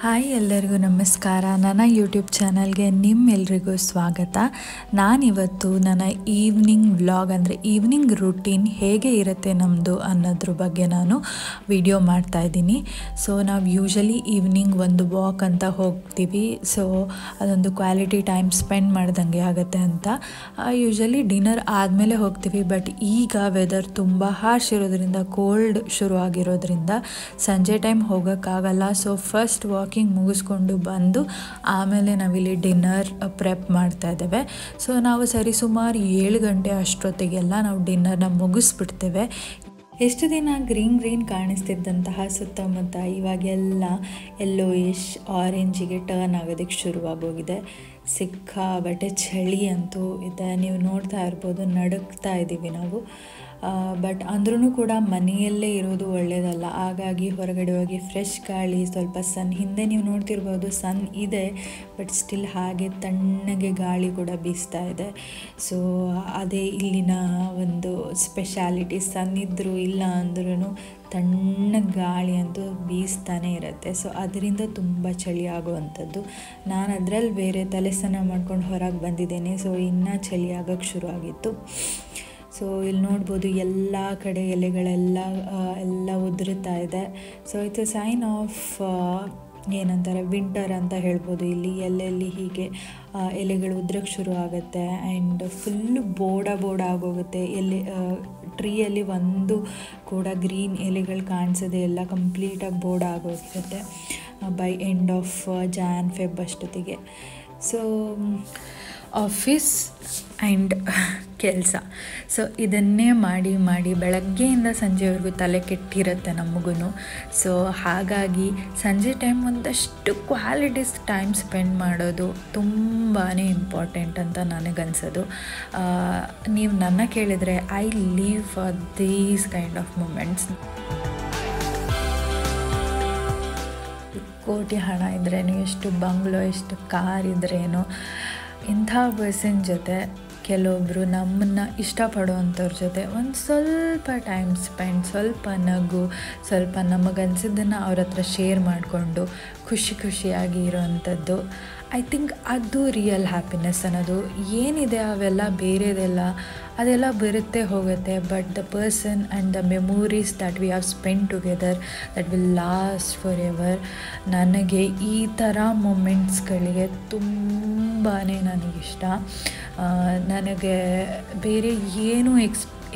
Hi ಎಲ್ಲರಿಗೂ ನಮಸ್ಕಾರ. ನನ್ನ ಯೂಟ್ಯೂಬ್ ಚಾನಲ್ಗೆ ನಿಮ್ಮೆಲ್ರಿಗೂ ಸ್ವಾಗತ. ನಾನಿವತ್ತು ನನ್ನ ಈವ್ನಿಂಗ್ ವ್ಲಾಗ್ ಅಂದರೆ ಈವ್ನಿಂಗ್ ರೂಟೀನ್ ಹೇಗೆ ಇರುತ್ತೆ ನಮ್ಮದು ಅನ್ನೋದ್ರ ಬಗ್ಗೆ ನಾನು ವಿಡಿಯೋ ಮಾಡ್ತಾಯಿದ್ದೀನಿ. ಸೊ ನಾವು ಯೂಶಲಿ ಈವ್ನಿಂಗ್ ಒಂದು ವಾಕ್ ಅಂತ ಹೋಗ್ತೀವಿ. ಸೊ ಅದೊಂದು ಕ್ವಾಲಿಟಿ ಟೈಮ್ ಸ್ಪೆಂಡ್ ಮಾಡ್ದಂಗೆ ಆಗುತ್ತೆ ಅಂತ. ಯೂಶಲಿ ಡಿನ್ನರ್ ಆದಮೇಲೆ ಹೋಗ್ತೀವಿ. ಬಟ್ ಈಗ ವೆದರ್ ತುಂಬ ಹಾರ್ಶ್ ಇರೋದ್ರಿಂದ, ಕೋಲ್ಡ್ ಶುರು ಆಗಿರೋದ್ರಿಂದ ಸಂಜೆ ಟೈಮ್ ಹೋಗೋಕ್ಕಾಗಲ್ಲ. ಸೊ ಫಸ್ಟ್ ವಾಕಿಂಗ್ ಮುಗಿಸ್ಕೊಂಡು ಬಂದು ಆಮೇಲೆ ನಾವಿಲ್ಲಿ ಡಿನ್ನರ್ ಪ್ರೆಪ್ ಮಾಡ್ತಾ ಇದ್ದೇವೆ. ಸೊ ನಾವು ಸರಿಸುಮಾರು 7 ಗಂಟೆ ಅಷ್ಟೊತ್ತಿಗೆಲ್ಲ ನಾವು ಡಿನ್ನರ್ನ ಮುಗಿಸ್ಬಿಡ್ತೇವೆ. ಎಷ್ಟು ದಿನ ಗ್ರೀನ್ ಕಾಣಿಸ್ತಿದ್ದಂತಹ ಸುತ್ತಮುತ್ತ ಇವಾಗೆಲ್ಲ ಯೆಲ್ಲೋಯಿಶ್ ಆರೆಂಜಿಗೆ ಟರ್ನ್ ಆಗೋದಕ್ಕೆ ಶುರುವಾಗೋಗಿದೆ. ಸಿಕ್ಕಾಬಟ್ಟೆ ಚಳಿ ಅಂತೂ ಇದೆ. ನೀವು ನೋಡ್ತಾ ಇರ್ಬೋದು, ನಡುಗ್ತಾ ಇದ್ದೀವಿ ನಾವು. ಬಟ್ ಅಂದ್ರೂ ಕೂಡ ಮನೆಯಲ್ಲೇ ಇರೋದು ಒಳ್ಳೆಯದಲ್ಲ. ಹಾಗಾಗಿ ಹೊರಗಡೆ ಹೋಗಿ ಫ್ರೆಶ್ ಗಾಳಿ, ಸ್ವಲ್ಪ ಸನ್, ಹಿಂದೆ ನೀವು ನೋಡ್ತಿರ್ಬೋದು ಸನ್ ಇದೆ, ಬಟ್ ಸ್ಟಿಲ್ ಹಾಗೆ ತಣ್ಣಗೆ ಗಾಳಿ ಕೂಡ ಬೀಸ್ತಾ ಇದೆ. ಸೊ ಅದೇ ಇಲ್ಲಿನ ಒಂದು ಸ್ಪೆಷಾಲಿಟಿ. ಸನ್ ಇದ್ದರೂ ಇಲ್ಲ ಅಂದ್ರೂ ತಣ್ಣಗೆ ಗಾಳಿ ಅಂತೂ ಬೀಸ್ತಾನೆ ಇರುತ್ತೆ. ಸೊ ಅದರಿಂದ ತುಂಬ ಚಳಿ ಆಗುವಂಥದ್ದು. ನಾನು ಅದರಲ್ಲಿ ಬೇರೆ ತಲೆ ಸ್ನಾನ ಮಾಡ್ಕೊಂಡು ಹೊರಗೆ ಬಂದಿದ್ದೇನೆ. ಸೊ ಇನ್ನೂ ಚಳಿ ಆಗೋಕ್ಕೆ ಶುರು ಆಗಿತ್ತು. ಸೊ ಇಲ್ಲಿ ನೋಡ್ಬೋದು ಎಲ್ಲ ಕಡೆ ಎಲೆಗಳೆಲ್ಲ ಉದುರುತ್ತಾ ಇದೆ. So it's a sign of ಏನಂತಾರೆ, ವಿಂಟರ್ ಅಂತ ಹೇಳ್ಬೋದು. ಇಲ್ಲಿ ಎಲ್ಲೆಲ್ಲಿ ಹೀಗೆ ಎಲೆಗಳು ಉದ್ರಕ್ಕೆ ಶುರು ಆಗುತ್ತೆ. ಆ್ಯಂಡ್ ಫುಲ್ಲು ಬೋಡ ಆಗೋಗುತ್ತೆ. ಟ್ರೀಯಲ್ಲಿ ಒಂದು ಕೂಡ ಗ್ರೀನ್ ಎಲೆಗಳು ಕಾಣಿಸೋದೆ ಎಲ್ಲ ಕಂಪ್ಲೀಟಾಗಿ ಬೋಡ ಆಗೋಗಿರುತ್ತೆ by end of Jan Feb ಅಷ್ಟೊತ್ತಿಗೆ. ಸೊ ಆಫೀಸ್ ಆ್ಯಂಡ್ ಕೆಲಸ, ಸೊ ಇದನ್ನೇ ಮಾಡಿ ಬೆಳಗ್ಗೆಯಿಂದ ಸಂಜೆವರೆಗೂ ತಲೆ ಕೆಟ್ಟಿರುತ್ತೆ ನಮಗೂ. ಸೊ ಹಾಗಾಗಿ ಸಂಜೆ ಟೈಮ್ ಒಂದಷ್ಟು ಕ್ವಾಲಿಟೀಸ್ ಟೈಮ್ ಸ್ಪೆಂಡ್ ಮಾಡೋದು ತುಂಬಾ ಇಂಪಾರ್ಟೆಂಟ್ ಅಂತ ನನಗನ್ಸೋದು. ನೀವು ನನ್ನ ಕೇಳಿದರೆ I live for these kind of moments. ಕೋಟಿ ಹಣ ಇದ್ರೇನು, ಎಷ್ಟು ಬಂಗ್ಲೋ, ಎಷ್ಟು ಕಾರ್ ಇದ್ರೇನು, ಇಂಥ ಪರ್ಸನ್ ಜೊತೆ, ಕೆಲವೊಬ್ಬರು ನಮ್ಮನ್ನು ಇಷ್ಟಪಡುವಂಥವ್ರ ಜೊತೆ ಒಂದು ಸ್ವಲ್ಪ ಟೈಮ್ ಸ್ಪೆಂಡ್, ಸ್ವಲ್ಪ ನಗು, ಸ್ವಲ್ಪ ನಮಗನ್ಸಿದ್ದನ್ನು ಅವ್ರ ಹತ್ರ ಶೇರ್ ಮಾಡಿಕೊಂಡು ಖುಷಿಯಾಗಿ ಇರೋವಂಥದ್ದು, ಐ ಥಿಂಕ್ ಅದು ರಿಯಲ್ ಹ್ಯಾಪಿನೆಸ್ ಅನ್ನೋದು. ಏನಿದೆ ಅವೆಲ್ಲ ಬೇರೆದೆಲ್ಲ ಅದೆಲ್ಲ ಬರುತ್ತೆ ಹೋಗುತ್ತೆ. But the person and the memories that we have spend together that will last for ever. ನನಗೆ ಈ ಥರ ಮೂಮೆಂಟ್ಸ್ಗಳಿಗೆ ತುಂಬಾ ನನಗಿಷ್ಟ. ನನಗೆ ಬೇರೆ ಏನೂ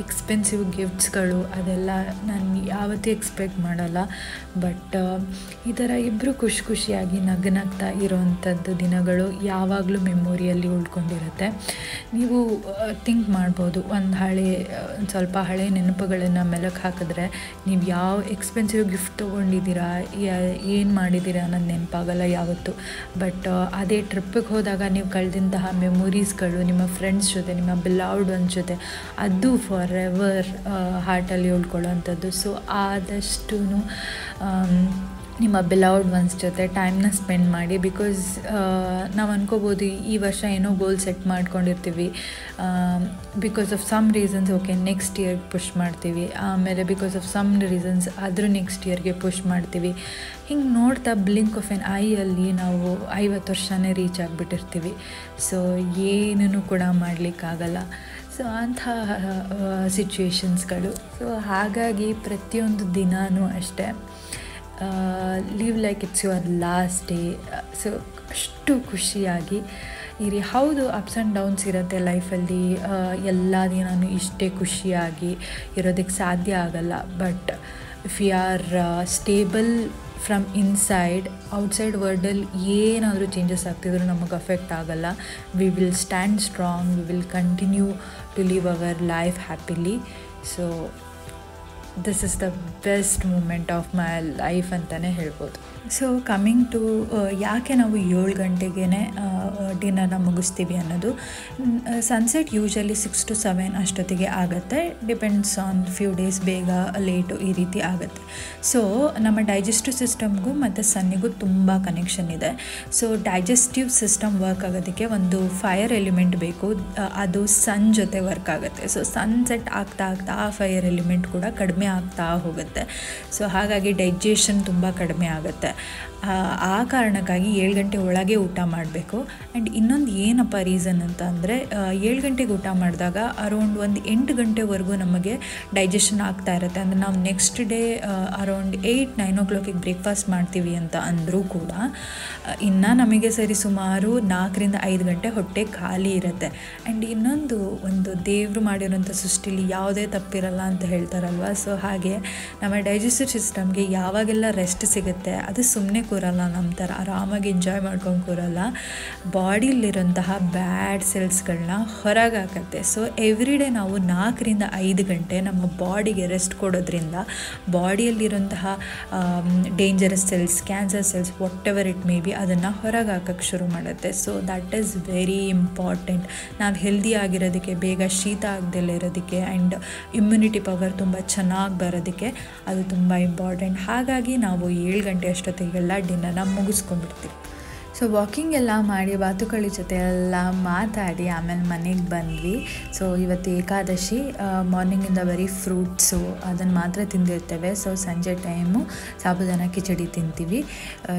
ಎಕ್ಸ್ಪೆನ್ಸಿವ್ ಗಿಫ್ಟ್ಸ್ಗಳು ಅದೆಲ್ಲ ನಾನು ಯಾವತ್ತೂ ಎಕ್ಸ್ಪೆಕ್ಟ್ ಮಾಡಲ್ಲ. ಬಟ್ ಈ ಥರ ಇಬ್ಬರು ಖುಷಿಯಾಗಿ ನಗ್ತಾ ಇರೋವಂಥದ್ದು ದಿನಗಳು ಯಾವಾಗಲೂ ಮೆಮೊರಿಯಲ್ಲಿ ಉಳ್ಕೊಂಡಿರುತ್ತೆ. ನೀವು ಥಿಂಕ್ ಮಾಡ್ಬೋದು, ಒಂದು ಸ್ವಲ್ಪ ಹಳೆ ನೆನಪುಗಳನ್ನು ಮೆಲುಕು ಹಾಕಿದ್ರೆ ನೀವು ಯಾವ ಎಕ್ಸ್ಪೆನ್ಸಿವ್ ಗಿಫ್ಟ್ ತೊಗೊಂಡಿದ್ದೀರಾ, ಏನು ಮಾಡಿದ್ದೀರಾ ಅನ್ನೋದು ನೆನಪಾಗಲ್ಲ ಯಾವತ್ತೂ. ಬಟ್ ಅದೇ ಟ್ರಿಪ್ಪಿಗೆ ಹೋದಾಗ ನೀವು ಕಳೆದಂತಹ ಮೆಮೊರೀಸ್ಗಳು ನಿಮ್ಮ ಫ್ರೆಂಡ್ಸ್ ಜೊತೆ, ನಿಮ್ಮ ಬಿಲವ್ಡ್ ಒನ್ಸ್ ಜೊತೆ, ಅದು ಫಾರ್ ಎವರ್ ಹಾರ್ಟಲ್ಲಿ ಉಳ್ಕೊಳ್ಳೋವಂಥದ್ದು. ಸೊ ಆದಷ್ಟು ನಿಮ್ಮ ಬಿಲವ್ಡ್ ಒನ್ಸ್ ಜೊತೆ ಟೈಮ್ನ ಸ್ಪೆಂಡ್ ಮಾಡಿ. ಬಿಕಾಸ್ ನಾವು ಅನ್ಕೋಬೋದು ಈ ವರ್ಷ ಏನೋ ಗೋಲ್ ಸೆಟ್ ಮಾಡ್ಕೊಂಡಿರ್ತೀವಿ, because of some reasons okay next ಇಯರ್ಗೆ ಪುಷ್ ಮಾಡ್ತೀವಿ, ಆಮೇಲೆ ಬಿಕಾಸ್ ಆಫ್ ಸಮ್ ರೀಸನ್ಸ್ ಅದ್ರ ನೆಕ್ಸ್ಟ್ ಇಯರ್ಗೆ ಪುಷ್ ಮಾಡ್ತೀವಿ. ಹಿಂಗೆ ನೋಡ್ತಾ ಬ್ಲಿಂಕ್ ಆಫ್ ಎನ್ ಐಯಲ್ಲಿ ನಾವು 50 ವರ್ಷನೇ ರೀಚ್ ಆಗಿಬಿಟ್ಟಿರ್ತೀವಿ. ಸೊ ಏನೂ ಕೂಡ ಮಾಡಲಿಕ್ಕಾಗಲ್ಲ. ಸೊ ಅಂಥ ಸಿಚುವೇಶನ್ಸ್ಗಳು. ಸೊ ಹಾಗಾಗಿ ಪ್ರತಿಯೊಂದು ದಿನವೂ ಅಷ್ಟೇ, leave like it's your last day. So ಅಷ್ಟು ಖುಷಿಯಾಗಿ ಇರಿ. ಹೌದು, ಅಪ್ಸ್ ಆ್ಯಂಡ್ ಡೌನ್ಸ್ ಇರುತ್ತೆ ಲೈಫಲ್ಲಿ. ಎಲ್ಲ ದಿನವೂ ಇಷ್ಟೇ ಖುಷಿಯಾಗಿ ಇರೋದಕ್ಕೆ ಸಾಧ್ಯ ಆಗಲ್ಲ. But if you are stable from inside, outside ವರ್ಲ್ಡಲ್ಲಿ ಏನಾದರೂ ಚೇಂಜಸ್ ಆಗ್ತಿದ್ರು ನಮಗೆ ಅಫೆಕ್ಟ್ ಆಗಲ್ಲ. We will stand strong, we will continue to live our life happily. So this is the best moment of my life ಅಂತಲೇ ಹೇಳ್ಬೋದು. So coming to ಯಾಕೆ ನಾವು 7 ಗಂಟೆಗೇ ಡಿನ್ನರ್ನ ಮುಗಿಸ್ತೀವಿ ಅನ್ನೋದು. ಸನ್ಸೆಟ್ ಯೂಶಲಿ 6 to 7 ಅಷ್ಟೊತ್ತಿಗೆ ಆಗುತ್ತೆ. ಡಿಪೆಂಡ್ಸ್ ಆನ್ ಫ್ಯೂ ಡೇಸ್, ಬೇಗ late ಈ ರೀತಿ ಆಗುತ್ತೆ. ಸೊ ನಮ್ಮ ಡೈಜೆಸ್ಟಿವ್ ಸಿಸ್ಟಮ್ಗೂ ಮತ್ತು ಸನ್ನಿಗೂ ತುಂಬ ಕನೆಕ್ಷನ್ ಇದೆ. ಸೊ ಡೈಜೆಸ್ಟಿವ್ ಸಿಸ್ಟಮ್ ವರ್ಕ್ ಆಗೋದಕ್ಕೆ ಒಂದು ಫೈರ್ ಎಲಿಮೆಂಟ್ ಬೇಕು, ಅದು ಸನ್ ಜೊತೆ ವರ್ಕ್ ಆಗುತ್ತೆ. ಸೊ ಸನ್ಸೆಟ್ ಆಗ್ತಾ ಆ ಫೈರ್ ಎಲಿಮೆಂಟ್ ಕೂಡ ಕಡಿಮೆ ಆಗ್ತಾ ಹೋಗುತ್ತೆ. ಸೊ ಹಾಗಾಗಿ ಡೈಜೆಷನ್ ತುಂಬ ಕಡಿಮೆ ಆಗುತ್ತೆ. ಆ ಕಾರಣಕ್ಕಾಗಿ 7 ಗಂಟೆ ಒಳಗೆ ಊಟ ಮಾಡಬೇಕು. ಆ್ಯಂಡ್ ಇನ್ನೊಂದು ಏನಪ್ಪ ರೀಸನ್ ಅಂತ ಅಂದರೆ 7 ಗಂಟೆಗೆ ಊಟ ಮಾಡಿದಾಗ ಅರೌಂಡ್ ಒಂದು 8 ಗಂಟೆವರೆಗೂ ನಮಗೆ ಡೈಜೆಷನ್ ಆಗ್ತಾ ಇರುತ್ತೆ. ಅಂದರೆ ನಾವು ನೆಕ್ಸ್ಟ್ ಡೇ ಅರೌಂಡ್ 8-9 ಓ ಕ್ಲಾಕಿಗೆ ಬ್ರೇಕ್ಫಾಸ್ಟ್ ಮಾಡ್ತೀವಿ ಅಂತ ಅಂದರೂ ಕೂಡ ಇನ್ನು ನಮಗೆ ಸರಿ ಸುಮಾರು 4-5 ಗಂಟೆ ಹೊಟ್ಟೆ ಖಾಲಿ ಇರುತ್ತೆ. ಆ್ಯಂಡ್ ಇನ್ನೊಂದು ದೇವರು ಮಾಡಿರೋಂಥ ಸೃಷ್ಟಿಲಿ ಯಾವುದೇ ತಪ್ಪಿರಲ್ಲ ಅಂತ ಹೇಳ್ತಾರಲ್ವ. ಸೊ ಹಾಗೆ ನಮ್ಮ ಡೈಜೆಸ್ಟಿವ್ ಸಿಸ್ಟಮ್ಗೆ ಯಾವಾಗೆಲ್ಲ ರೆಸ್ಟ್ ಸಿಗುತ್ತೆ ಅದು ಸುಮ್ಮನೆ ಕೂರಲ್ಲ, ನಮ್ಮ ಥರ ಆರಾಮಾಗಿ ಎಂಜಾಯ್ ಮಾಡ್ಕೊಂಡು ಕೂರಲ್ಲ. ಬಾಡಿಲಿರೋಂತಹ ಬ್ಯಾಡ್ ಸೆಲ್ಸ್ಗಳನ್ನ ಹೊರಗೆ ಹಾಕತ್ತೆ. ಸೊ ಎವ್ರಿ ಡೇ ನಾವು 4-5 ಗಂಟೆ ನಮ್ಮ ಬಾಡಿಗೆ ರೆಸ್ಟ್ ಕೊಡೋದ್ರಿಂದ ಬಾಡಿಯಲ್ಲಿರೋಂತಹ dangerous cells, cancer cells, whatever it may be ಅದನ್ನು ಹೊರಗೆ ಹಾಕೋಕ್ಕೆ ಶುರು ಮಾಡುತ್ತೆ. So that is very important. ನಾವು ಹೆಲ್ದಿ ಆಗಿರೋದಕ್ಕೆ, ಬೇಗ ಶೀತ ಆಗದೆಲ್ಲ ಇರೋದಕ್ಕೆ ಆ್ಯಂಡ್ ಇಮ್ಯುನಿಟಿ ಪವರ್ ತುಂಬ ಚೆನ್ನಾಗಿ ಬರೋದಕ್ಕೆ ಅದು ತುಂಬ ಇಂಪಾರ್ಟೆಂಟ್. ಹಾಗಾಗಿ ನಾವು 7 ಗಂಟೆ ಅಷ್ಟೊತ್ತಿಗೆಲ್ಲ ಡಿನ್ನರ್ನ ಮುಗಿಸ್ಕೊಂಡ್ಬಿಡ್ತೀವಿ. ಸೊ ವಾಕಿಂಗ್ ಎಲ್ಲ ಮಾಡಿ ಬಾತುಕೋಳಿ ಜೊತೆ ಎಲ್ಲ ಮಾತಾಡಿ ಆಮೇಲೆ ಮನೆಗೆ ಬಂದ್ವಿ. ಸೊ ಇವತ್ತು ಏಕಾದಶಿ, ಮಾರ್ನಿಂಗಿಂದ ಬರೀ ಫ್ರೂಟ್ಸು ಅದನ್ನು ಮಾತ್ರ ತಿಂದಿರ್ತೇವೆ. ಸೊ ಸಂಜೆ ಟೈಮು ಸಾಬುದಾನ ಕಿಚಡಿ ತಿಂತೀವಿ.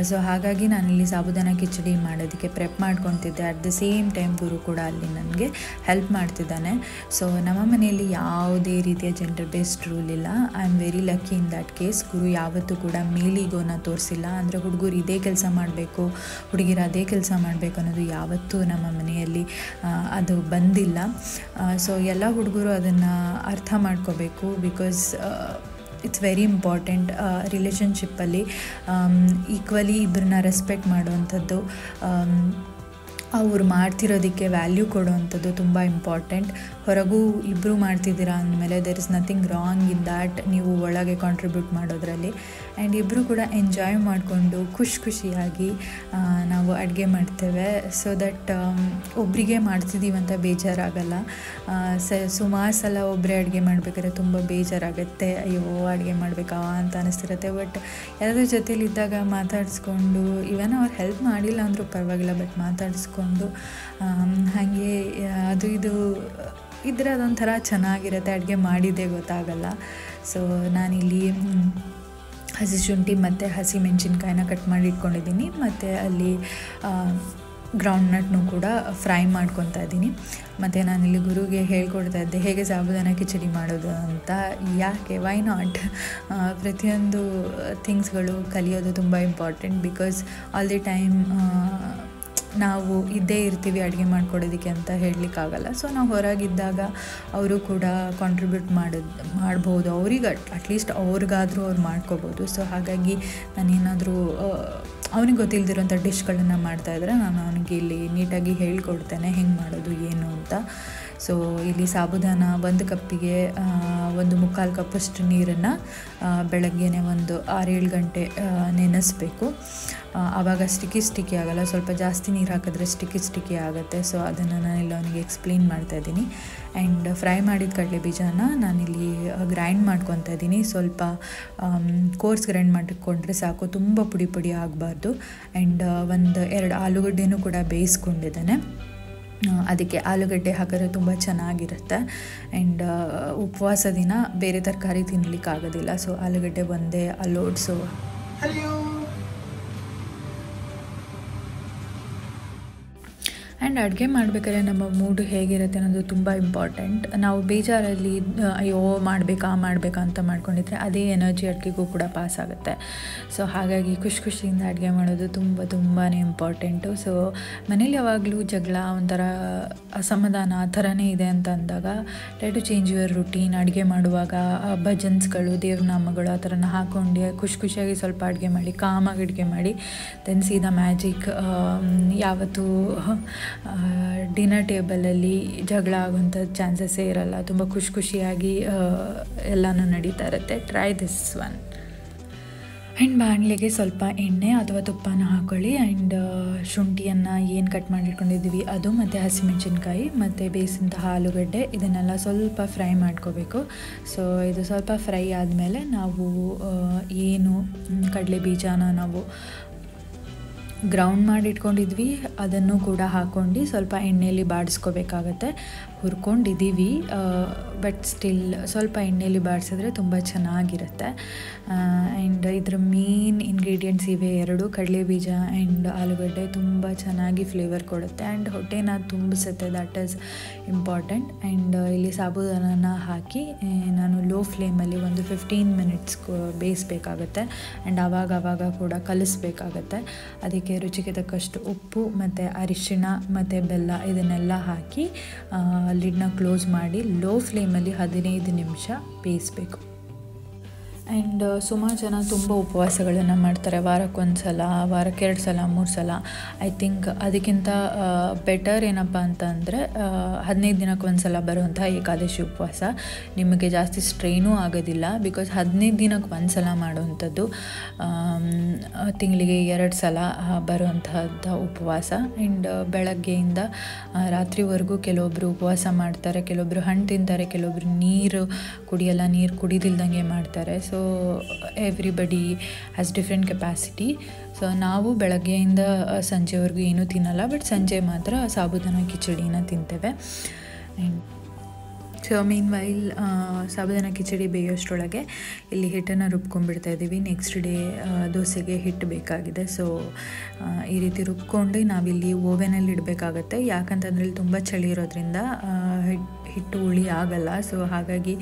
ಸೊ ಹಾಗಾಗಿ ನಾನಿಲ್ಲಿ ಸಾಬುದಾನ ಕಿಚಡಿ ಮಾಡೋದಕ್ಕೆ ಪ್ರೆಪ್ ಮಾಡ್ಕೊತಿದ್ದೆ. At the same time Guru ಕೂಡ ಅಲ್ಲಿ ನನಗೆ ಹೆಲ್ಪ್ ಮಾಡ್ತಿದ್ದಾನೆ. ಸೊ ನಮ್ಮ ಮನೆಯಲ್ಲಿ ಯಾವುದೇ ರೀತಿಯ ಜೆಂಡರ್ ಬೇಸ್ಡ್ ರೂಲ್ ಇಲ್ಲ. I am very lucky in that case. Guru ಯಾವತ್ತೂ ಕೂಡ ಮೇಲಿಗೋನ ತೋರಿಸಿಲ್ಲ. ಅಂದರೆ ಹುಡುಗರು ಇದೇ ಕೆಲಸ ಮಾಡಬೇಕು, ಹುಡುಗಿರ ಅದೇ ಕೆಲಸ ಮಾಡಬೇಕು ಅನ್ನೋದು ಯಾವತ್ತೂ ನಮ್ಮ ಮನೆಯಲ್ಲಿ ಅದು ಬಂದಿಲ್ಲ. ಸೊ ಎಲ್ಲ ಹುಡುಗರು ಅದನ್ನು ಅರ್ಥ ಮಾಡ್ಕೋಬೇಕು. ಬಿಕಾಸ್ ಇಟ್ಸ್ ವೆರಿ ಇಂಪಾರ್ಟೆಂಟ್ ರಿಲೇಷನ್ಶಿಪ್ಪಲ್ಲಿ ಈಕ್ವಲಿ ಇಬ್ಬರನ್ನ ರೆಸ್ಪೆಕ್ಟ್ ಮಾಡುವಂಥದ್ದು, ಅವ್ರು ಮಾಡ್ತಿರೋದಕ್ಕೆ ವ್ಯಾಲ್ಯೂ ಕೊಡುವಂಥದ್ದು ತುಂಬ ಇಂಪಾರ್ಟೆಂಟ್. ಹೊರಗೂ ಇಬ್ಬರು ಮಾಡ್ತಿದ್ದೀರಾ ಅಂದಮೇಲೆ there is nothing wrong in that, ನೀವು ಒಳಗೆ ಕಾಂಟ್ರಿಬ್ಯೂಟ್ ಮಾಡೋದ್ರಲ್ಲಿ. ಆ್ಯಂಡ್ ಇಬ್ಬರು ಕೂಡ ಎಂಜಾಯ್ ಮಾಡಿಕೊಂಡು ಖುಷಿಯಾಗಿ ನಾವು ಅಡುಗೆ ಮಾಡ್ತೇವೆ. ಸೊ ದಟ್ ಒಬ್ಬರಿಗೆ ಮಾಡ್ತಿದ್ದೀವಿ ಅಂತ ಬೇಜಾರಾಗಲ್ಲ. ಸುಮಾರು ಸಲ ಒಬ್ಬರೇ ಅಡುಗೆ ಮಾಡಬೇಕಾದ್ರೆ ತುಂಬ ಬೇಜಾರಾಗುತ್ತೆ. ಅಯ್ಯೋ ಅಡುಗೆ ಮಾಡಬೇಕಾ ಅಂತ ಅನ್ನಿಸ್ತಿರುತ್ತೆ. ಬಟ್ ಎಲ್ಲರ ಜೊತೆಲಿದ್ದಾಗ ಮಾತಾಡಿಸ್ಕೊಂಡು, ಇವನ್ ಅವ್ರು ಹೆಲ್ಪ್ ಮಾಡಿಲ್ಲ ಅಂದರೂ ಪರವಾಗಿಲ್ಲ, ಬಟ್ ಮಾತಾಡಿಸ್ಕೊಂಡು ಹಾಗೆ ಅದು ಇದು ಇದ್ರೆ ಅದೊಂಥರ ಚೆನ್ನಾಗಿರುತ್ತೆ. ಅಡುಗೆ ಮಾಡಿದ್ದೇ ಗೊತ್ತಾಗಲ್ಲ. ಸೊ ನಾನಿಲ್ಲಿ ಹಸಿ ಶುಂಠಿ ಮತ್ತು ಹಸಿ ಮೆಣಸಿನ್ಕಾಯಿನ ಕಟ್ ಮಾಡಿ ಇಟ್ಕೊಂಡಿದ್ದೀನಿ. ಮತ್ತು ಅಲ್ಲಿ ಗ್ರೌಂಡ್ನಟ್ನು ಕೂಡ ಫ್ರೈ ಮಾಡ್ಕೊತಾ ಇದ್ದೀನಿ. ಮತ್ತು ನಾನಿಲ್ಲಿ ಗುರುಗೆ ಹೇಳ್ಕೊಡ್ತಾ ಇದ್ದೆ ಹೇಗೆ ಸಾಬುದಾನ ಕಿಚಡಿ ಮಾಡೋದು ಅಂತ. ಯಾಕೆ, ವೈ ನಾಟ್? ಪ್ರತಿಯೊಂದು ಥಿಂಗ್ಸ್ಗಳು ಕಲಿಯೋದು ತುಂಬ important. Because all the time ನಾವು ಇದ್ದೇ ಇರ್ತೀವಿ ಅಡುಗೆ ಮಾಡ್ಕೊಡೋದಕ್ಕೆ ಅಂತ ಹೇಳಲಿಕ್ಕಾಗಲ್ಲ. ಸೊ ನಾವು ಹೊರಗಿದ್ದಾಗ ಅವರು ಕೂಡ ಕಾಂಟ್ರಿಬ್ಯೂಟ್ ಮಾಡ್ಬೋದು. ಅವ್ರಿಗೆ ಅಟ್ಲೀಸ್ಟ್ ಅವ್ರಿಗಾದರೂ ಅವ್ರು ಮಾಡ್ಕೋಬೋದು. ಸೊ ಹಾಗಾಗಿ ನಾನೇನಾದರೂ ಅವನಿಗೆ ಗೊತ್ತಿಲ್ಲದಿರೋಂಥ ಡಿಶ್ಗಳನ್ನು ಮಾಡ್ತಾಯಿದ್ರೆ ನಾನು ಅವನಿಗೆ ಇಲ್ಲಿ ನೀಟಾಗಿ ಹೇಳ್ಕೊಡ್ತೇನೆ ಹೆಂಗೆ ಮಾಡೋದು ಏನು ಅಂತ. ಸೊ ಇಲ್ಲಿ ಸಾಬುದಾನ 1 ಕಪ್ಪಿಗೆ 1/4 ಕಪ್ಪಷ್ಟು ನೀರನ್ನು ಬೆಳಗ್ಗೆನೇ ಒಂದು 6-7 ಗಂಟೆ ನೆನೆಸಬೇಕು. ಆವಾಗ ಸ್ಟಿಕ್ಕಿ ಆಗೋಲ್ಲ. ಸ್ವಲ್ಪ ಜಾಸ್ತಿ ನೀರು ಹಾಕಿದ್ರೆ ಸ್ಟಿಕ್ಕಿ ಆಗುತ್ತೆ. ಸೊ ಅದನ್ನು ನಾನಿಲ್ಲಿ ಅವನಿಗೆ ಎಕ್ಸ್ಪ್ಲೇನ್ ಮಾಡ್ತಾಯಿದ್ದೀನಿ. ಆ್ಯಂಡ್ ಫ್ರೈ ಮಾಡಿದ ಕಡಲೆ ಬೀಜನ ನಾನಿಲ್ಲಿ ಗ್ರೈಂಡ್ ಮಾಡ್ಕೊತಾ ಇದ್ದೀನಿ. ಸ್ವಲ್ಪ ಕೋರ್ಸ್ ಗ್ರೈಂಡ್ ಮಾಡಿಕೊಂಡ್ರೆ ಸಾಕು, ತುಂಬ ಪುಡಿ ಆಗಬಾರ್ದು. ಆ್ಯಂಡ್ 1-2 ಆಲೂಗಡ್ಡೆನೂ ಕೂಡ ಬೇಯಿಸ್ಕೊಂಡಿದ್ದಾನೆ. ಅದಕ್ಕೆ ಆಲೂಗಡ್ಡೆ ಹಾಕಿದ್ರೆ ತುಂಬ ಚೆನ್ನಾಗಿರುತ್ತೆ. ಆ್ಯಂಡ್ ಉಪವಾಸ ದಿನ ಬೇರೆ ತರಕಾರಿ ತಿನ್ನಲಿಕ್ಕಾಗೋದಿಲ್ಲ. ಸೊ ಆಲೂಗಡ್ಡೆ ಒಂದೇ ಅಲೋಡ್ಸು. ಆ್ಯಂಡ್ ಅಡುಗೆ ಮಾಡಬೇಕಾದ್ರೆ ನಮ್ಮ ಮೂಡು ಹೇಗಿರುತ್ತೆ ಅನ್ನೋದು ತುಂಬ ಇಂಪಾರ್ಟೆಂಟ್. ನಾವು ಬೇಜಾರಲ್ಲಿ ಅಯ್ಯೋ ಮಾಡಬೇಕಾ ಅಂತ ಮಾಡ್ಕೊಂಡಿದ್ರೆ ಅದೇ ಎನರ್ಜಿ ಅಡುಗೆಗೂ ಕೂಡ ಪಾಸ್ ಆಗುತ್ತೆ. ಸೊ ಹಾಗಾಗಿ ಖುಷಿಯಿಂದ ಅಡುಗೆ ಮಾಡೋದು ತುಂಬಾ ಇಂಪಾರ್ಟೆಂಟು. ಸೊ ಮನೇಲಿ ಯಾವಾಗಲೂ ಜಗಳ, ಒಂಥರ ಅಸಮಾಧಾನ ಆ ಥರನೇ ಇದೆ ಅಂತ ಅಂದಾಗ try to change your routine. ಅಡುಗೆ ಮಾಡುವಾಗ ಭಜನ್ಸ್ಗಳು, ದೇವ್ರ ನಾಮಗಳು ಆ ಥರನ ಹಾಕ್ಕೊಂಡು ಖುಷಿಯಾಗಿ ಸ್ವಲ್ಪ ಅಡುಗೆ ಮಾಡಿ, ಕಾಮಾಗಿ ಅಡುಗೆ ಮಾಡಿ, ದೆನ್ ಸೀದಾ ಮ್ಯಾಜಿಕ್. ಯಾವತ್ತೂ ಡಿನ್ನರ್ ಟೇಬಲಲ್ಲಿ ಜಗಳ ಆಗುವಂಥ ಚಾನ್ಸಸ್ಸೇ ಇರಲ್ಲ. ತುಂಬ ಖುಷಿಯಾಗಿ ಎಲ್ಲನೂ ನಡೀತಾ ಇರುತ್ತೆ. Try this one. ಆ್ಯಂಡ್ ಬಾಣಲೆಗೆ ಸ್ವಲ್ಪ ಎಣ್ಣೆ ಅಥವಾ ತುಪ್ಪನ ಹಾಕ್ಕೊಳ್ಳಿ. ಆ್ಯಂಡ್ ಶುಂಠಿಯನ್ನು ಏನು ಕಟ್ ಮಾಡಿಟ್ಕೊಂಡಿದ್ದೀವಿ ಅದು, ಮತ್ತು ಹಸಿಮೆಣಸಿನ್ಕಾಯಿ ಮತ್ತು ಬೇಯಿಸಿದಂತಹ ಆಲೂಗಡ್ಡೆ ಇದನ್ನೆಲ್ಲ ಸ್ವಲ್ಪ ಫ್ರೈ ಮಾಡ್ಕೋಬೇಕು. ಸೊ ಇದು ಸ್ವಲ್ಪ ಫ್ರೈ ಆದಮೇಲೆ ನಾವು ಏನು ಕಡಲೆ ಬೀಜನ ನಾವು ಗ್ರೌಂಡ್ ಮಾಡಿ ಇಟ್ಕೊಂಡಿದ್ವಿ, ಅದನ್ನು ಕೂಡ ಹಾಕ್ಕೊಂಡು ಸ್ವಲ್ಪ ಎಣ್ಣೆಯಲ್ಲಿ ಬಾಡಿಸ್ಕೋಬೇಕಾಗತ್ತೆ. ಹುರ್ಕೊಂಡಿದ್ದೀವಿ, ಬಟ್ ಸ್ಟಿಲ್ ಸ್ವಲ್ಪ ಎಣ್ಣೆಯಲ್ಲಿ ಬಾಡಿಸಿದ್ರೆ ತುಂಬ ಚೆನ್ನಾಗಿರುತ್ತೆ. ಆ್ಯಂಡ್ ಇದ್ರ ಮೇನ್ ಇಂಗ್ರೀಡಿಯೆಂಟ್ಸ್ ಇವೆ ಎರಡು, ಕಡಲೆಬೀಜ ಆ್ಯಂಡ್ ಆಲೂಗಡ್ಡೆ. ತುಂಬ ಚೆನ್ನಾಗಿ ಫ್ಲೇವರ್ ಕೊಡುತ್ತೆ ಆ್ಯಂಡ್ ಹೊಟ್ಟೆನ ತುಂಬಿಸುತ್ತೆ, ದ್ಯಾಟ್ ಈಸ್ ಇಂಪಾರ್ಟೆಂಟ್. ಆ್ಯಂಡ್ ಇಲ್ಲಿ ಸಾಬೂದಾನನ ಹಾಕಿ ನಾನು ಲೋ ಫ್ಲೇಮಲ್ಲಿ ಒಂದು 15 ಮಿನಿಟ್ಸ್ ಬೇಯಿಸ್ಬೇಕಾಗತ್ತೆ. ಆ್ಯಂಡ್ ಆವಾಗ ಕೂಡ ಕಲಿಸ್ಬೇಕಾಗತ್ತೆ. ಅದಕ್ಕೆ ರುಚಿಗೆ ತಕ್ಕಷ್ಟು ಉಪ್ಪು ಮತ್ತು ಅರಿಶಿಣ ಮತ್ತು ಬೆಲ್ಲ ಇದನ್ನೆಲ್ಲ ಹಾಕಿ ಲಿಡ್ನ ಕ್ಲೋಸ್ ಮಾಡಿ ಲೋ ಫ್ಲೇಮಲ್ಲಿ 15 ನಿಮಿಷ ಬೇಯಿಸಬೇಕು. ಆ್ಯಂಡ್ ಸುಮಾರು ಜನ ತುಂಬ ಉಪವಾಸಗಳನ್ನು ಮಾಡ್ತಾರೆ, ವಾರಕ್ಕೊಂದು ಸಲ, ವಾರಕ್ಕೆ 2 ಸಲ 3 ಸಲ. ಐ ಥಿಂಕ್ ಅದಕ್ಕಿಂತ ಬೆಟರ್ ಏನಪ್ಪ ಅಂತಂದರೆ 15 ದಿನಕ್ಕೆ ಒಂದು ಸಲ ಬರುವಂಥ ಏಕಾದಶಿ ಉಪವಾಸ. ನಿಮಗೆ ಜಾಸ್ತಿ ಸ್ಟ್ರೈನೂ ಆಗೋದಿಲ್ಲ, ಬಿಕಾಸ್ 15 ದಿನಕ್ಕೆ ಒಂದು ಸಲ ಮಾಡುವಂಥದ್ದು, ತಿಂಗಳಿಗೆ 2 ಸಲ ಬರುವಂಥದ್ದು ಉಪವಾಸ. ಆ್ಯಂಡ್ ಬೆಳಗ್ಗೆಯಿಂದ ರಾತ್ರಿವರೆಗೂ ಕೆಲವೊಬ್ಬರು ಉಪವಾಸ ಮಾಡ್ತಾರೆ, ಕೆಲವೊಬ್ಬರು ಹಣ್ಣು ತಿಂತಾರೆ, ಕೆಲವೊಬ್ಬರು ನೀರು ಕುಡಿಯಲ್ಲ, ನೀರು ಕುಡಿದಿಲ್ದಂಗೆ ಮಾಡ್ತಾರೆ. So everybody has different capacity. So ನಾವು ಬೆಳಗ್ಗೆಯಿಂದ ಸಂಜೆವರೆಗೂ ಏನೂ ತಿನ್ನಲ್ಲ, ಬಟ್ ಸಂಜೆ ಮಾತ್ರ ಸಾಬೂದಾನ ಕಿಚಡಿನ ತಿಂತೇವೆ. And so meanwhile sabudana khichdi ಬೇಯೋಷ್ಟರೊಳಗೆ ಇಲ್ಲಿ ಹಿಟ್ಟನ್ನು ರುಬ್ಕೊಂಡ್ಬಿಡ್ತಾ ಇದ್ದೀವಿ. ನೆಕ್ಸ್ಟ್ ಡೇ ದೋಸೆಗೆ ಹಿಟ್ಟು ಬೇಕಾಗಿದೆ. ಸೊ ಈ ರೀತಿ ರುಬ್ಕೊಂಡು ನಾವಿಲ್ಲಿ ಓವೆನಲ್ಲಿ ಇಡಬೇಕಾಗತ್ತೆ. ಯಾಕಂತಂದರೆ ಇಲ್ಲಿ ತುಂಬ ಚಳಿ ಇರೋದ್ರಿಂದ ಹಿಟ್ಟು ಹುಳಿ ಆಗಲ್ಲ. ಸೊ ಹಾಗಾಗಿ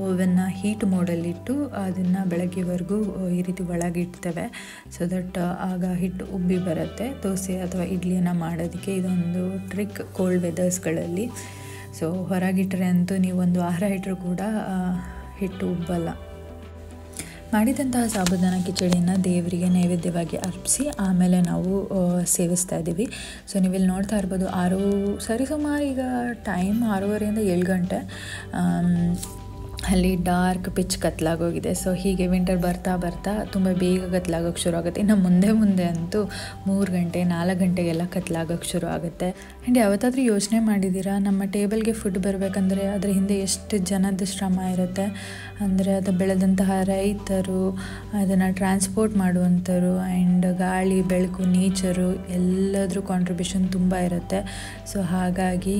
ಓವನ್ನ ಹೀಟ್ ಮೋಡಲ್ಲಿಟ್ಟು ಅದನ್ನು ಬೆಳಗ್ಗೆವರೆಗೂ ಈ ರೀತಿ ಒಳಗಿಡ್ತೇವೆ. ಸೊ ದಟ್ ಆಗ ಹಿಟ್ಟು ಉಬ್ಬಿ ಬರುತ್ತೆ ದೋಸೆ ಅಥವಾ ಇಡ್ಲಿಯನ್ನು ಮಾಡೋದಕ್ಕೆ. ಇದೊಂದು ಟ್ರಿಕ್ ಕೋಲ್ಡ್ ವೆದರ್ಸ್ಗಳಲ್ಲಿ. ಸೊ ಹೊರಗಿಟ್ಟರೆ ಅಂತೂ ನೀವು ಒಂದು ವಾರ ಇಟ್ಟರೂ ಕೂಡ ಹಿಟ್ಟು ಉಬ್ಬಲ್ಲ. ಮಾಡಿದಂತಹ ಸಾಬೂದಾನ ಕಿಚಡಿಯನ್ನು ದೇವರಿಗೆ ನೈವೇದ್ಯವಾಗಿ ಅರ್ಪಿಸಿ ಆಮೇಲೆ ನಾವು ಸೇವಿಸ್ತಾ ಇದ್ದೀವಿ. ಸೊ ನೀವಿಲ್ಲಿ ನೋಡ್ತಾ ಇರ್ಬೋದು, ಸರಿಸುಮಾರು ಈಗ ಟೈಮ್ 6:30 7 ಗಂಟೆ. ಅಲ್ಲಿ ಡಾರ್ಕ್ ಪಿಚ್ ಕತ್ಲಾಗೋಗಿದೆ. ಸೊ ಹೀಗೆ ವಿಂಟರ್ ಬರ್ತಾ ತುಂಬ ಬೇಗ ಕತ್ಲಾಗೋಕ್ಕೆ ಶುರು ಆಗುತ್ತೆ. ಇನ್ನು ಮುಂದೆ ಅಂತೂ 3 ಗಂಟೆ 4 ಗಂಟೆಗೆಲ್ಲ ಕತ್ಲಾಗೋಕ್ಕೆ ಶುರು ಆಗುತ್ತೆ. ಆ್ಯಂಡ್ ಯಾವತ್ತಾದರೂ ಯೋಚನೆ ಮಾಡಿದ್ದೀರಾ, ನಮ್ಮ ಟೇಬಲ್ಗೆ ಫುಡ್ ಬರಬೇಕಂದ್ರೆ ಅದರ ಹಿಂದೆ ಎಷ್ಟು ಜನದ ಶ್ರಮ ಇರುತ್ತೆ. ಅಂದರೆ ಅದು ಬೆಳೆದಂತಹ ರೈತರು, ಅದನ್ನು ಟ್ರಾನ್ಸ್ಪೋರ್ಟ್ ಮಾಡುವಂಥರು, ಆ್ಯಂಡ್ ಗಾಳಿ ಬೆಳಕು ನೇಚರು ಎಲ್ಲದ್ರ ಕಾಂಟ್ರಿಬ್ಯೂಷನ್ ತುಂಬ ಇರುತ್ತೆ. ಸೊ ಹಾಗಾಗಿ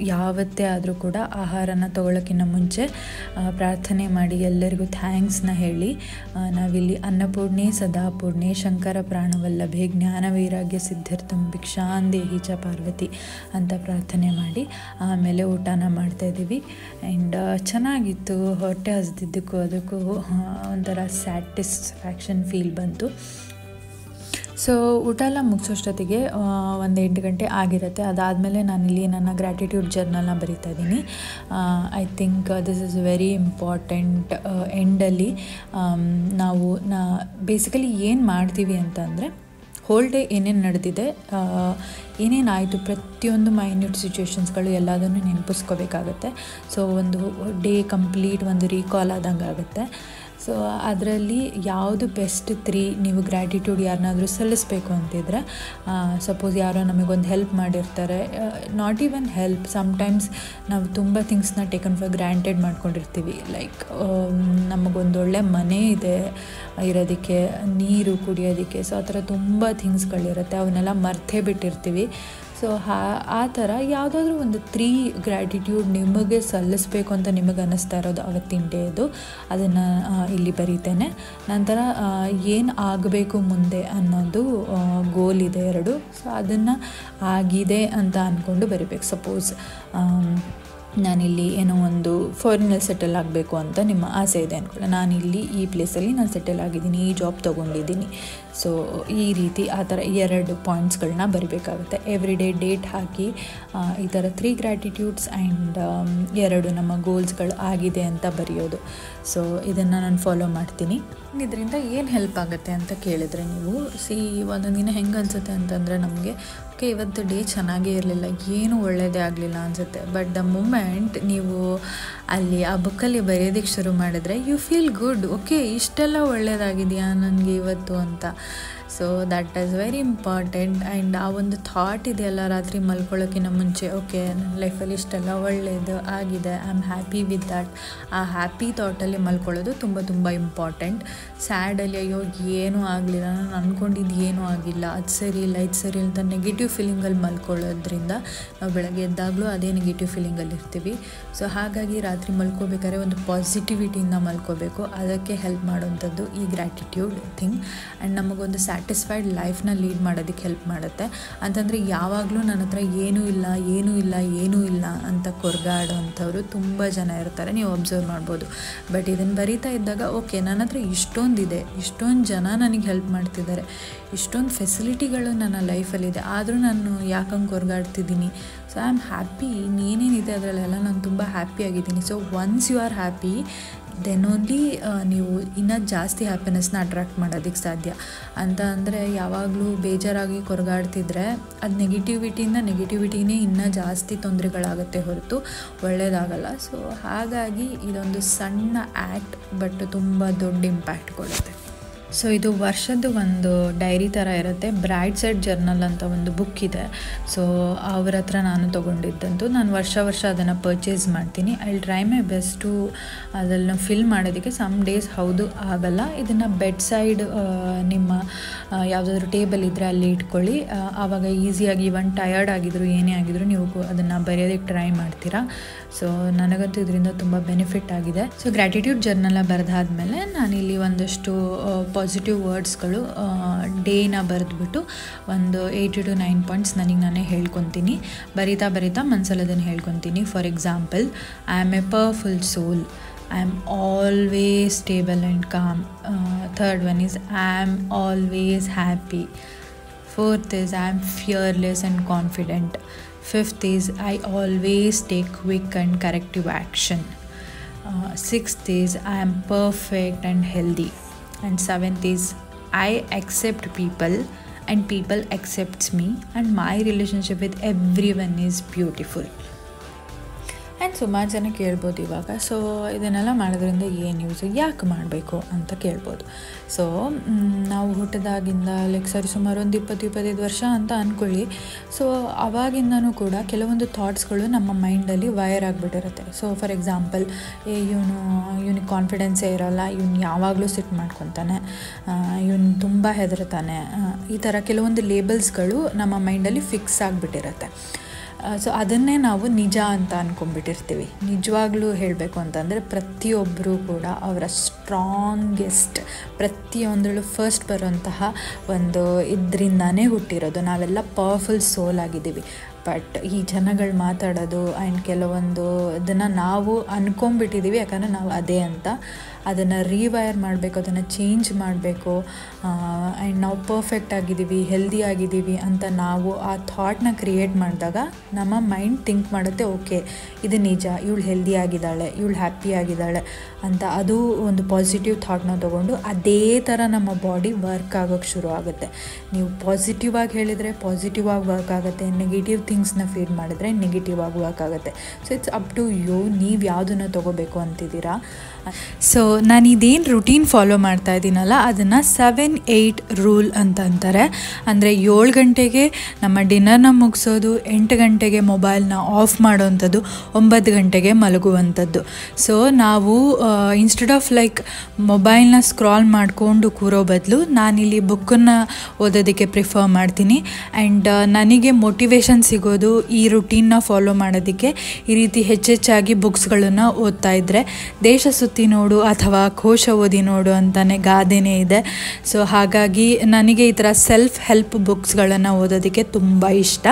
ಯಾವತ್ತೇ ಆದರೂ ಕೂಡ ಆಹಾರನ ತೊಗೊಳ್ಳೋಕ್ಕಿಂತ ಮುಂಚೆ ಪ್ರಾರ್ಥನೆ ಮಾಡಿ ಎಲ್ಲರಿಗೂ ಥ್ಯಾಂಕ್ಸ್ನ ಹೇಳಿ, ನಾವಿಲ್ಲಿ ಅನ್ನಪೂರ್ಣೆ ಸದಾಪೂರ್ಣೆ ಶಂಕರ ಪ್ರಾಣವಲ್ಲಭೆ ಜ್ಞಾನ ವೈರಾಗ್ಯ ಸಿದ್ಧಾರ್ಥಂ ಭಿಕ್ಷಾಂದೇಹಿ ಚ ಪಾರ್ವತಿ ಅಂತ ಪ್ರಾರ್ಥನೆ ಮಾಡಿ ಆಮೇಲೆ ಊಟನ ಮಾಡ್ತಾಯಿದ್ದೀವಿ. ಆ್ಯಂಡ್ ಚೆನ್ನಾಗಿತ್ತು. ಹೊಟ್ಟೆ ಹಸ್ದಿದ್ದಕ್ಕೂ ಅದಕ್ಕೂ ಒಂಥರ ಸ್ಯಾಟಿಸ್ಫ್ಯಾಕ್ಷನ್ ಫೀಲ್ ಬಂತು. ಸೊ ಊಟ ಎಲ್ಲ ಮುಗಿಸೋಷ್ಟೊತ್ತಿಗೆ 8 ಗಂಟೆ ಆಗಿರುತ್ತೆ. ಅದಾದಮೇಲೆ ನಾನಿಲ್ಲಿ ನನ್ನ ಗ್ರ್ಯಾಟಿಟ್ಯೂಡ್ ಜರ್ನಲ್ನ ಬರಿತಾ ಇದ್ದೀನಿ. I think this is very important. ಎಂಡಲ್ಲಿ ನಾವು ಬೇಸಿಕಲಿ ಏನು ಮಾಡ್ತೀವಿ ಅಂತಂದರೆ, ಹೋಲ್ ಡೇ ಏನೇನು ನಡೆದಿದೆ, ಏನೇನಾಯಿತು, ಪ್ರತಿಯೊಂದು ಮೈನ್ಯೂಟ್ ಸಿಚುವೇಶನ್ಸ್ಗಳು ಎಲ್ಲದನ್ನು ನೆನಪಿಸ್ಕೋಬೇಕಾಗತ್ತೆ. ಸೊ ಒಂದು ಡೇ ಕಂಪ್ಲೀಟ್ ಒಂದು ರೀಕಾಲ್ ಆದಂಗೆ ಆಗುತ್ತೆ. ಸೊ ಅದರಲ್ಲಿ ಯಾವುದು ಬೆಸ್ಟ್ 3 ನೀವು ಗ್ರ್ಯಾಟಿಟ್ಯೂಡ್ ಯಾರನ್ನಾದರೂ ಸಲ್ಲಿಸಬೇಕು ಅಂತಿದ್ರೆ, ಸಪೋಸ್ ಯಾರೋ ನಮಗೊಂದು ಹೆಲ್ಪ್ ಮಾಡಿರ್ತಾರೆ, ನಾಟ್ ಈವನ್ ಹೆಲ್ಪ್, ಸಮ್ಟೈಮ್ಸ್ ನಾವು ತುಂಬ ಥಿಂಗ್ಸ್ನ ಟೇಕನ್ ಫಾರ್ ಗ್ರ್ಯಾಂಟೆಡ್ ಮಾಡ್ಕೊಂಡಿರ್ತೀವಿ. ಲೈಕ್ ನಮಗೊಂದು ಒಳ್ಳೆ ಮನೆ ಇದೆ ಇರೋದಕ್ಕೆ, ನೀರು ಕುಡಿಯೋದಕ್ಕೆ. ಸೊ ಆ ಥರ ತುಂಬ ಥಿಂಗ್ಸ್ಗಳಿರುತ್ತೆ, ಅವನ್ನೆಲ್ಲ ಮರ್ತೇ ಬಿಟ್ಟಿರ್ತೀವಿ. ಸೊ ಆ ಥರ ಯಾವುದಾದ್ರೂ ಒಂದು 3 ಗ್ರ್ಯಾಟಿಟ್ಯೂಡ್ ನಿಮಗೆ ಸಲ್ಲಿಸಬೇಕು ಅಂತ ನಿಮಗೆ ಅನ್ನಿಸ್ತಾ ಇರೋದು ಅವತ್ತಿನ ಡೇದು, ಅದನ್ನು ಇಲ್ಲಿ ಬರೀತೇನೆ. ನಂತರ ಏನು ಆಗಬೇಕು ಮುಂದೆ ಅನ್ನೋದು ಗೋಲ್ ಇದೆ 2. ಸೊ ಅದನ್ನು ಆಗಿದೆ ಅಂತ ಅಂದ್ಕೊಂಡು ಬರಿಬೇಕು. ಸಪೋಸ್ ನಾನಿಲ್ಲಿ ಏನೋ ಒಂದು ಫಾರಿನಲ್ಲಿ ಸೆಟಲ್ ಆಗಬೇಕು ಅಂತ ನಿಮ್ಮ ಆಸೆ ಇದೆ ಅಂದ್ಕೊಳ್ಳಿ. ನಾನಿಲ್ಲಿ ಈ ಪ್ಲೇಸಲ್ಲಿ ನಾನು ಸೆಟಲ್ ಆಗಿದ್ದೀನಿ, ಈ ಜಾಬ್ ತೊಗೊಂಡಿದ್ದೀನಿ. ಸೊ ಈ ರೀತಿ ಆ ಥರ 2 ಪಾಯಿಂಟ್ಸ್ಗಳನ್ನ ಬರಿಬೇಕಾಗುತ್ತೆ. ಎವ್ರಿ ಡೇ ಡೇಟ್ ಹಾಕಿ ಈ ಥರ 3 ಗ್ರ್ಯಾಟಿಟ್ಯೂಡ್ಸ್ ಆ್ಯಂಡ್ 2 ನಮ್ಮ ಗೋಲ್ಸ್ಗಳು ಆಗಿದೆ ಅಂತ ಬರೆಯೋದು. ಸೊ ಇದನ್ನು ನಾನು ಫಾಲೋ ಮಾಡ್ತೀನಿ. ಇದರಿಂದ ಏನು ಹೆಲ್ಪ್ ಆಗುತ್ತೆ ಅಂತ ಕೇಳಿದರೆ, ನೀವು ಒಂದೊಂದು ದಿನ ಹೆಂಗೆ ಅನಿಸುತ್ತೆ ಅಂತಂದರೆ, ನಮಗೆ ಓಕೆ ಇವತ್ತು ಡೇ ಚೆನ್ನಾಗೇ ಇರಲಿಲ್ಲ, ಏನೂ ಒಳ್ಳೆಯದೇ ಆಗಲಿಲ್ಲ ಅನಿಸುತ್ತೆ. ಬಟ್ ದ ಮೂಮೆಂಟ್ ನೀವು ಅಲ್ಲಿ ಆ ಬುಕ್ಕಲ್ಲಿ ಬರೆಯೋದಕ್ಕೆ ಶುರು ಮಾಡಿದ್ರೆ, ಯು ಫೀಲ್ ಗುಡ್. ಓಕೆ ಇಷ್ಟೆಲ್ಲ ಒಳ್ಳೆಯದಾಗಿದೆಯಾ ನನಗೆ ಇವತ್ತು ಅಂತ. So that is very important. And ಆ ಒಂದು ಥಾಟ್ ಇದೆಯಲ್ಲ ರಾತ್ರಿ ಮಲ್ಕೊಳ್ಳೋಕ್ಕಿಂತ ಮುಂಚೆ, ಓಕೆ ನನ್ನ ಲೈಫಲ್ಲಿ ಇಷ್ಟೆಲ್ಲ ಒಳ್ಳೆಯದು ಆಗಿದೆ, I am happy with that, ಆ ಹ್ಯಾಪಿ ಥಾಟಲ್ಲಿ ಮಲ್ಕೊಳ್ಳೋದು ತುಂಬ ತುಂಬ ಇಂಪಾರ್ಟೆಂಟ್. ಸ್ಯಾಡಲ್ಲಿ ಅಯ್ಯೋ ಏನೂ ಆಗಲಿಲ್ಲ, ನಾನು ಅಂದ್ಕೊಂಡಿದ್ದು ಏನೂ ಆಗಿಲ್ಲ, ಅದು ಸರಿ ಇಲ್ಲ ಇದು ಸರಿ ಅಂತ ನೆಗೆಟಿವ್ ಫೀಲಿಂಗಲ್ಲಿ ಮಲ್ಕೊಳ್ಳೋದ್ರಿಂದ ನಾವು ಬೆಳಗ್ಗೆ ಎದ್ದಾಗಲೂ ಅದೇ ನೆಗೆಟಿವ್ ಫೀಲಿಂಗಲ್ಲಿ ಇರ್ತೀವಿ. ಸೊ ಹಾಗಾಗಿ ರಾತ್ರಿ ಮಲ್ಕೋಬೇಕಾದ್ರೆ ಒಂದು ಪಾಸಿಟಿವಿಟಿಯಿಂದ ಮಲ್ಕೋಬೇಕು. ಅದಕ್ಕೆ ಹೆಲ್ಪ್ ಮಾಡೋವಂಥದ್ದು ಈ ಗ್ರ್ಯಾಟಿಟ್ಯೂಡ್ ಥಿಂಗ್. ಆ್ಯಂಡ್ ನಮಗೊಂದು ಸ್ಯಾಟಿಸ್ಫೈಡ್ ಲೈಫ್ನ ಲೀಡ್ ಮಾಡೋದಕ್ಕೆ ಹೆಲ್ಪ್ ಮಾಡುತ್ತೆ. ಅಂತಂದರೆ ಯಾವಾಗಲೂ ನನ್ನ ಹತ್ರ ಏನೂ ಇಲ್ಲ ಏನೂ ಇಲ್ಲ ಏನೂ ಇಲ್ಲ ಅಂತ ಕೊರಗಾಡೋವಂಥವ್ರು ತುಂಬ ಜನ ಇರ್ತಾರೆ, ನೀವು ಅಬ್ಸರ್ವ್ ಮಾಡ್ಬೋದು. ಬಟ್ ಇದನ್ನು ಬರಿತಾ ಇದ್ದಾಗ ಓಕೆ ನನ್ನ ಹತ್ರ ಇಷ್ಟೊಂದಿದೆ, ಇಷ್ಟೊಂದು ಜನ ನನಗೆ ಹೆಲ್ಪ್ ಮಾಡ್ತಿದ್ದಾರೆ, ಇಷ್ಟೊಂದು ಫೆಸಿಲಿಟಿಗಳು ನನ್ನ ಲೈಫಲ್ಲಿದೆ, ಆದರೂ ನಾನು ಯಾಕಂಗೆ ಕೊರಗಾಡ್ತಿದ್ದೀನಿ. ಸೊ ಐ ಆಮ್ ಹ್ಯಾಪಿ, ಏನೇನಿದೆ ಅದರಲ್ಲೆಲ್ಲ ನಾನು ತುಂಬ ಹ್ಯಾಪಿಯಾಗಿದ್ದೀನಿ. So once you are happy then only ನೀವು ಇನ್ನೂ ಜಾಸ್ತಿ ಹ್ಯಾಪಿನೆಸ್ನ ಅಟ್ರ್ಯಾಕ್ಟ್ ಮಾಡೋದಕ್ಕೆ ಸಾಧ್ಯ. ಅಂತ ಅಂದರೆ ಯಾವಾಗಲೂ ಬೇಜಾರಾಗಿ ಕೊರಗಾಡ್ತಿದ್ರೆ ಅದು ನೆಗೆಟಿವಿಟಿನೇ ಇನ್ನೂ ಜಾಸ್ತಿ ತೊಂದರೆಗಳಾಗುತ್ತೆ ಹೊರತು ಒಳ್ಳೆಯದಾಗಲ್ಲ. ಸೊ ಹಾಗಾಗಿ ಇದೊಂದು ಸಣ್ಣ ಆ್ಯಕ್ಟ್ ಬಟ್ ತುಂಬ ದೊಡ್ಡ ಇಂಪ್ಯಾಕ್ಟ್ ಕೊಡುತ್ತೆ. ಸೊ ಇದು ವರ್ಷದ್ದು ಒಂದು ಡೈರಿ ಥರ ಇರುತ್ತೆ. ಬ್ರೈಡ್ ಸೈಡ್ ಜರ್ನಲ್ ಅಂತ ಒಂದು ಬುಕ್ ಇದೆ. ಸೊ ಅವ್ರ ಹತ್ರ ನಾನು ತೊಗೊಂಡಿದ್ದಂತು. ನಾನು ವರ್ಷ ಅದನ್ನು ಪರ್ಚೇಸ್ ಮಾಡ್ತೀನಿ. I will try my best ಅದನ್ನು ಫಿಲ್ ಮಾಡೋದಕ್ಕೆ. ಸಮ್ ಡೇಸ್ ಹೌದು ಆಗಲ್ಲ. ಇದನ್ನು ಬೆಡ್ ಸೈಡ್ ನಿಮ್ಮ ಯಾವುದಾದ್ರೂ ಟೇಬಲ್ ಇದ್ದರೆ ಅಲ್ಲಿ ಇಟ್ಕೊಳ್ಳಿ. ಆವಾಗ ಈಸಿಯಾಗಿ ಇವನ್ ಟಯರ್ಡ್ ಆಗಿದ್ರು ಏನೇ ಆಗಿದ್ರು ನೀವು ಅದನ್ನು ಬರೆಯೋದಕ್ಕೆ ಟ್ರೈ ಮಾಡ್ತೀರಾ. ಸೊ ನನಗಂತೂ ಇದರಿಂದ ತುಂಬ ಬೆನಿಫಿಟ್ ಆಗಿದೆ. ಸೊ ಗ್ರ್ಯಾಟಿಟ್ಯೂಡ್ ಜರ್ನಲ್ನ ಬರೆದಾದ್ಮೇಲೆ ನಾನಿಲ್ಲಿ ಒಂದಷ್ಟು ಪಾಸಿಟಿವ್ ವರ್ಡ್ಸ್ಗಳು ಡೇನ ಬರೆದ್ಬಿಟ್ಟು ಒಂದು 8 to 9 ಪಾಯಿಂಟ್ಸ್ ನನಗೆ ನಾನೇ ಹೇಳ್ಕೊತೀನಿ. ಬರಿತಾ ಮನಸ್ಸಲ್ಲಿ ಅದನ್ನು ಹೇಳ್ಕೊತೀನಿ. For example, I am a powerful soul, I am always stable and calm. Third one is I am always happy. Fourth is I am fearless and confident. Fifth is I always take quick and corrective action. Sixth is I am perfect and healthy. And seventh is I accept people and people accepts me and my relationship with everyone is beautiful. And ಸುಮಾರು ಜನ ಕೇಳ್ಬೋದು ಇವಾಗ, so ಇದನ್ನೆಲ್ಲ ಮಾಡೋದ್ರಿಂದ ಏನು use, ಯಾಕೆ ಮಾಡಬೇಕು ಅಂತ ಕೇಳ್ಬೋದು. ಸೊ ನಾವು ಹುಟ್ಟಿದಾಗಿಂದ ಸುಮಾರು ಒಂದು 20-25 ವರ್ಷ ಅಂತ ಅಂದ್ಕೊಳ್ಳಿ. ಸೊ ಅವಾಗಿಂದನೂ ಕೂಡ ಕೆಲವೊಂದು ಥಾಟ್ಸ್ಗಳು ನಮ್ಮ ಮೈಂಡಲ್ಲಿ ವೈರ್ ಆಗಿಬಿಟ್ಟಿರುತ್ತೆ. ಸೊ ಫಾರ್ ಎಕ್ಸಾಂಪಲ್, ಇವನಿಗೆ ಕಾನ್ಫಿಡೆನ್ಸೇ ಇರೋಲ್ಲ, ಇವನು ಯಾವಾಗಲೂ ಸಿಟ್ಟು ಮಾಡ್ಕೊತಾನೆ, ಇವನು ತುಂಬ ಹೆದರ್ತಾನೆ, ಈ ಥರ ಕೆಲವೊಂದು ಲೇಬಲ್ಸ್ಗಳು ನಮ್ಮ ಮೈಂಡಲ್ಲಿ ಫಿಕ್ಸ್ ಆಗಿಬಿಟ್ಟಿರುತ್ತೆ. ಸೊ ಅದನ್ನೇ ನಾವು ನಿಜ ಅಂತ ಅಂದ್ಕೊಂಡ್ಬಿಟ್ಟಿರ್ತೀವಿ. ನಿಜವಾಗ್ಲೂ ಹೇಳಬೇಕು ಅಂತಂದರೆ ಪ್ರತಿಯೊಬ್ಬರೂ ಕೂಡ ಅವರ ಸ್ಟ್ರಾಂಗೆಸ್ಟ್ ಪ್ರತಿಯೊಂದರಲ್ಲೂ ಫಸ್ಟ್ ಬರುವಂತಹ ಒಂದು ಇದರಿಂದಾನೇ ಹುಟ್ಟಿರೋದು. ನಾವೆಲ್ಲ ಪವರ್ಫುಲ್ ಸೋಲ್ ಆಗಿದ್ದೀವಿ. ಬಟ್ ಈ ಜನಗಳು ಮಾತಾಡೋದು ಆ್ಯಂಡ್ ಕೆಲವೊಂದು ಇದನ್ನು ನಾವು ಅಂದ್ಕೊಂಡ್ಬಿಟ್ಟಿದ್ದೀವಿ, ಯಾಕಂದರೆ ನಾವು ಅದೇ ಅಂತ. ಅದನ್ನು ರೀವೈರ್ ಮಾಡಬೇಕು, ಅದನ್ನು ಚೇಂಜ್ ಮಾಡಬೇಕು. ಆ್ಯಂಡ್ ನಾವು ಪರ್ಫೆಕ್ಟ್ ಆಗಿದ್ದೀವಿ, ಹೆಲ್ದಿ ಆಗಿದ್ದೀವಿ ಅಂತ ನಾವು ಆ ಥಾಟ್ನ ಕ್ರಿಯೇಟ್ ಮಾಡಿದಾಗ ನಮ್ಮ ಮೈಂಡ್ ಥಿಂಕ್ ಮಾಡುತ್ತೆ, ಓಕೆ ಇದು ನಿಜ, ಇವಳು ಹೆಲ್ದಿ ಆಗಿದ್ದಾಳೆ, ಇವಳು ಹ್ಯಾಪಿ ಆಗಿದ್ದಾಳೆ ಅಂತ. ಅದು ಒಂದು ಪಾಸಿಟಿವ್ ಥಾಟ್ನ ತೊಗೊಂಡು ಅದೇ ಥರ ನಮ್ಮ ಬಾಡಿ ವರ್ಕ್ ಆಗೋಕ್ಕೆ ಶುರು ಆಗುತ್ತೆ. ನೀವು ಪಾಸಿಟಿವ್ ಆಗಿ ಹೇಳಿದರೆ ಪಾಸಿಟಿವ್ ಆಗಿ ವರ್ಕ್ ಆಗುತ್ತೆ, ನೆಗೆಟಿವ್ ಥಿಂಗ್ಸ್ನ ಫೀಡ್ ಮಾಡಿದ್ರೆ ನೆಗೆಟಿವ್ ಆಗಿ ವರ್ಕ್ ಆಗುತ್ತೆ. So it's up to you, ನೀವು ಯಾವುದನ್ನು ತೊಗೋಬೇಕು ಅಂತಿದ್ದೀರಾ. ಸೊ ನಾನು ಇದೇನು ರುಟೀನ್ ಫಾಲೋ ಮಾಡ್ತಾ ಇದ್ದೀನಲ್ಲ ಅದನ್ನು 7-8 ರೂಲ್ ಅಂತ ಅಂತಾರೆ. ಅಂದರೆ 7 ಗಂಟೆಗೆ ನಮ್ಮ ಡಿನ್ನರ್ನ ಮುಗಿಸೋದು, 8 ಗಂಟೆಗೆ ಮೊಬೈಲ್ನ ಆಫ್ ಮಾಡೋವಂಥದ್ದು, 9 ಗಂಟೆಗೆ ಮಲಗುವಂಥದ್ದು. ಸೊ ನಾವು ಇನ್ಸ್ಟೆಡ್ ಆಫ್ ಮೊಬೈಲ್ನ ಸ್ಕ್ರಾಲ್ ಮಾಡಿಕೊಂಡು ಕೂರೋ ಬದಲು ನಾನಿಲ್ಲಿ ಬುಕ್ಕನ್ನು ಓದೋದಕ್ಕೆ ಪ್ರಿಫರ್ ಮಾಡ್ತೀನಿ. ಆ್ಯಂಡ್ ನನಗೆ ಮೋಟಿವೇಶನ್ ಸಿಗೋದು ಈ ರುಟೀನ್ನ ಫಾಲೋ ಮಾಡೋದಕ್ಕೆ. ಈ ರೀತಿ ಹೆಚ್ಚೆಚ್ಚಾಗಿ ಬುಕ್ಸ್ಗಳನ್ನು ಓದ್ತಾ ಇದ್ದರೆ ದೇಶ ಸುತ್ತಿ ನೋಡು ಅಥವಾ ಕೋಶ ಓದಿ ನೋಡು ಅಂತಲೇ ಗಾದೆನೇ ಇದೆ. ಸೊ ಹಾಗಾಗಿ ನನಗೆ ಈ ಥರ ಸೆಲ್ಫ್ ಹೆಲ್ಪ್ ಬುಕ್ಸ್ಗಳನ್ನು ಓದೋದಕ್ಕೆ ತುಂಬ ಇಷ್ಟ.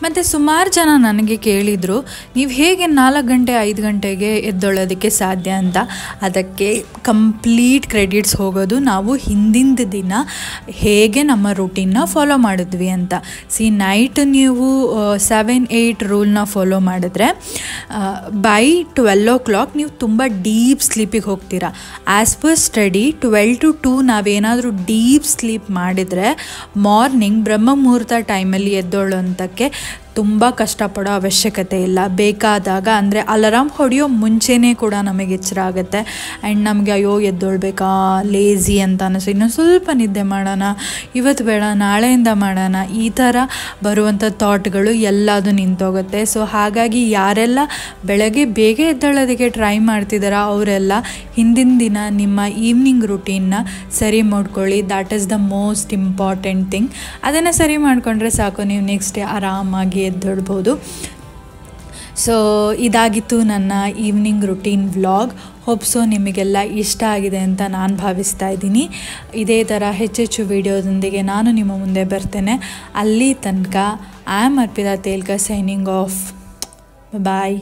ಮತ್ತು ಸುಮಾರು ಜನ ನನಗೆ ಕೇಳಿದರು, ನೀವು ಹೇಗೆ 4 ಗಂಟೆ 5 ಗಂಟೆಗೆ ಎದ್ದೊಳ್ಳೋದಕ್ಕೆ ಸಾಧ್ಯ ಅಂತ. ಅದಕ್ಕೆ ಕಂಪ್ಲೀಟ್ ಕ್ರೆಡಿಟ್ಸ್ ಹೋಗೋದು ನಾವು ಹಿಂದಿನ ದಿನ ಹೇಗೆ ನಮ್ಮ ರೂಟೀನ್ನ ಫಾಲೋ ಮಾಡಿದ್ವಿ ಅಂತ. ನೈಟ್ ನೀವು 7-8 ರೂಲ್ನ ಫಾಲೋ ಮಾಡಿದ್ರೆ ಬೈ 12 o'clock ನೀವು ತುಂಬ ಡೀಪ್ ಸ್ಲೀಪಿಗೆ ಹೋಗ್ತೀರಾ. ಆ್ಯಸ್ ಪರ್ ಸ್ಟಡಿ 12 to 2 ನಾವೇನಾದರೂ ಡೀಪ್ ಸ್ಲೀಪ್ ಮಾಡಿದರೆ ಮಾರ್ನಿಂಗ್ ಬ್ರಹ್ಮ ಮುಹೂರ್ತ ಟೈಮಲ್ಲಿ ಎದ್ದೊಳ್ಳೋಂಥಕ್ಕೆ ತುಂಬ ಕಷ್ಟಪಡೋ ಅವಶ್ಯಕತೆ ಇಲ್ಲ. ಬೇಕಾದಾಗ ಅಂದರೆ ಅಲಾರಾಮ್ ಹೊಡೆಯೋ ಮುಂಚೆನೇ ಕೂಡ ನಮಗೆ ಎಚ್ಚರ ಆಗುತ್ತೆ. ಆ್ಯಂಡ್ ನಮಗೆ ಅಯ್ಯೋ ಎದ್ದೊಳ್ಬೇಕಾ ಲೇಝಿ ಅಂತ ಅನ್ನಿಸ್ತು, ಇನ್ನೊಂದು ಸ್ವಲ್ಪ ನಿದ್ದೆ ಮಾಡೋಣ, ಇವತ್ತು ಬೇಡ ನಾಳೆಯಿಂದ ಮಾಡೋಣ, ಈ ಥರ ಬರುವಂಥ ಥಾಟ್ಗಳು ಎಲ್ಲದು ನಿಂತೋಗುತ್ತೆ. ಸೊ ಹಾಗಾಗಿ ಯಾರೆಲ್ಲ ಬೆಳಗ್ಗೆ ಬೇಗ ಎದ್ದೇಳೋದಕ್ಕೆ ಟ್ರೈ ಮಾಡ್ತಿದ್ದಾರೋ ಅವರೆಲ್ಲ ಹಿಂದಿನ ದಿನ ನಿಮ್ಮ ಈವ್ನಿಂಗ್ ರುಟೀನ್ನ ಸರಿ ಮಾಡ್ಕೊಳ್ಳಿ. That is the most important thing. ಅದನ್ನು ಸರಿ ಮಾಡಿಕೊಂಡ್ರೆ ಸಾಕು, ನೀವು ನೆಕ್ಸ್ಟ್ ಡೇ ಆರಾಮಾಗಿ ಎದ್ದೇಳ್ಬೋದು. ಸೊ ಇದಾಗಿತ್ತು ನನ್ನ ಈವ್ನಿಂಗ್ ರುಟೀನ್ ವ್ಲಾಗ್. ಹೋಪ್ಸೋ ನಿಮಗೆಲ್ಲ ಇಷ್ಟ ಆಗಿದೆ ಅಂತ ನಾನು ಭಾವಿಸ್ತಾ ಇದ್ದೀನಿ. ಇದೇ ಥರ ಹೆಚ್ಚೆಚ್ಚು ವಿಡಿಯೋದೊಂದಿಗೆ ನಾನು ನಿಮ್ಮ ಮುಂದೆ ಬರ್ತೇನೆ. ಅಲ್ಲಿ ತನಕ I am Arpita Telkar signing off. Bye.